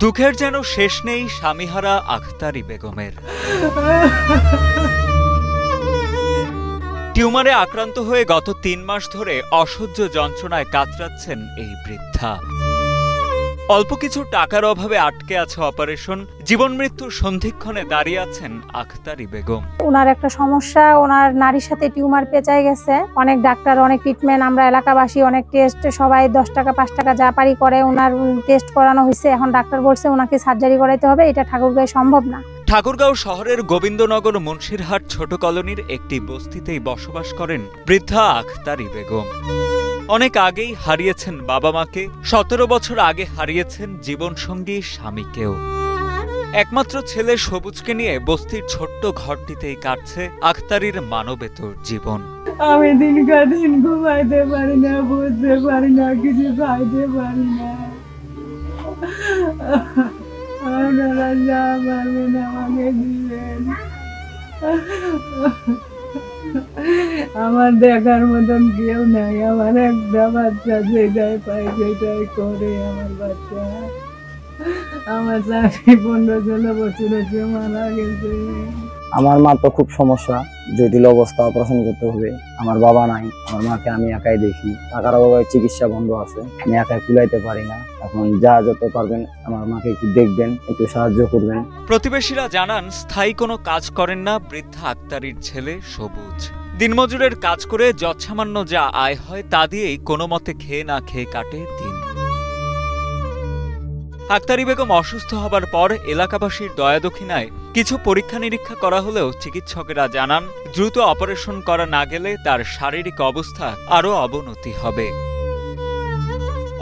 দুঃখের যেন শেষ নেই স্বামীহারা আখতারি বেগমের। টিউমারে আক্রান্ত হয়ে গত ৩ মাস ধরে অসহ্য যন্ত্রণায় কাতরাচ্ছেন এই বৃদ্ধা। অল্প কিছু টাকার অভাবে আটকে আছে অপারেশন। জীবন মৃত্যুর সন্ধিক্ষণে দাঁড়িয়ে আছেন আখতারি বেগম। ওনার একটা সমস্যা, ওনার নারীর সাথে টিউমার পেঁচায় গেছে। অনেক ডাক্তার, অনেক ট্রিটমেন্ট, আমরা এলাকাবাসী অনেক টেস্ট, সবাই 10 টাকা 5 টাকা যা পারি করে ওনার টেস্ট করানো হয়েছে। এখন ডাক্তার বলছে ওনাকে সার্জারি করাইতে হবে, এটা ঠাকুরগাঁয়ে সম্ভব না। ঠাকুরগাঁও শহরের গোবিন্দনগর মুন্সিরহাট ছোট কলোনির একটি বস্তিতেই বসবাস করেন বৃদ্ধা আখতারি বেগম। অনেক আগেই হারিয়েছেন বাবা মাকে, 17 বছর আগে হারিয়েছেন জীবনসঙ্গী স্বামীকেও। একমাত্র ছেলে সবুজকে নিয়ে বস্তির ছোট্ট ঘরটিতেই কাটছে আখতারির মানবেতর জীবন। আমি দিন ঘুমাইতে পারি না, বুঝতে পারি না, কিছু খাইতে পারি না। আপনারা যা পারবেন আমাকে দিবেন। আমার দেখার মতন কেউ নাই। আমার একটা বাচ্চা, যেটাই পাই সেটাই করে আমার বাচ্চা। আমার 15-16 বছর হচ্ছে, মারা গেছে। আমার মা তো খুব সমস্যা, জটিল অবস্থা, অপারেশন করতে হবে। আমার বাবা নাই, আমার মাকে আমি একাই দেখি। টাকার অভাবে চিকিৎসা বন্ধ আছে, আমি একাই কুলাইতে পারি না। এখন যা যত পারবেন আমার মাকে একটু দেখবেন, একটু সাহায্য করবেন। প্রতিবেশীরা জানান স্থায়ী কোনো কাজ করেন না বৃদ্ধা আক্তারির ছেলে সবুজ। দিনমজুরের কাজ করে যৎসামান্য যা আয় হয় তা দিয়েই কোনো মতে খেয়ে না খেয়ে কাটে দিন। আক্তারি বেগম অসুস্থ হবার পর এলাকাবাসীর দয়াদক্ষিণায় কিছু পরীক্ষা নিরীক্ষা করা হলেও চিকিৎসকেরা জানান দ্রুত অপারেশন করা না গেলে তার শারীরিক অবস্থা আরও অবনতি হবে।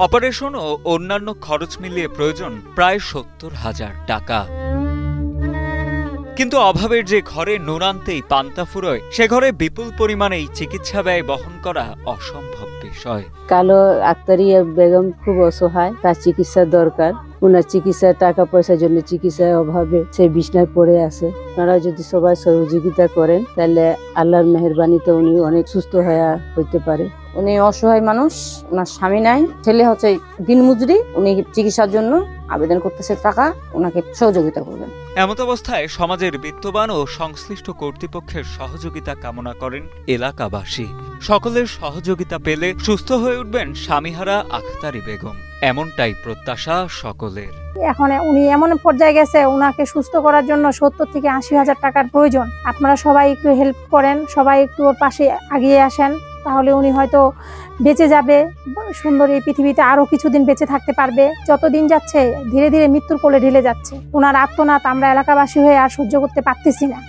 অপারেশন ও অন্যান্য খরচ মিলিয়ে প্রয়োজন প্রায় 70,000 টাকা। কিন্তু অভাবের যে ঘরে নুন আনতেই পান্তা ফুরোয়, সে ঘরে বিপুল পরিমাণেই চিকিৎসা ব্যয় বহন করা অসম্ভব বিষয়। কালো আক্তারি বেগম খুব অসহায়, তার চিকিৎসার দরকার। উনার চিকিৎসার টাকা পয়সার জন্য চিকিৎসার অভাবে সে বিছনায় পড়ে আছে। আপনারা যদি সবাই সহযোগিতা করেন তাহলে আল্লাহর মেহেরবানিতে উনি অনেক সুস্থ হইতে পারে। উনি অসহায় মানুষ, ওনার স্বামী নাই, ছেলে হচ্ছে দিনমজুরি। উনি চিকিৎসার জন্য আবেদন করতেছে টাকা, ওনাকে সহযোগিতা করবেন। এমত অবস্থায় সমাজের বিত্তবান ও সংশ্লিষ্ট কর্তৃপক্ষের সহযোগিতা কামনা করেন এলাকাবাসী। সকলের সহযোগিতা পেলে সুস্থ হয়ে উঠবেন স্বামীহারা আখতারি বেগম, এমনটাই প্রত্যাশা সকলের। এখন উনি এমন পর্যায়ে গেছে, ওনাকে সুস্থ করার জন্য 70 থেকে 80,000 টাকার প্রয়োজন। আপনারা সবাই একটু হেল্প করেন, সবাই একটু ওর পাশে আগিয়ে আসেন, তাহলে উনি হয়তো বেঁচে যাবে। সুন্দর এই পৃথিবীতে আরো কিছুদিন বেঁচে থাকতে পারবে। যতদিন যাচ্ছে ধীরে ধীরে মৃত্যুর কোলে ঢেলে যাচ্ছে। ওনার আর্তনাদ আমরা এলাকাবাসী হয়ে আর সহ্য করতে পারতেছি না।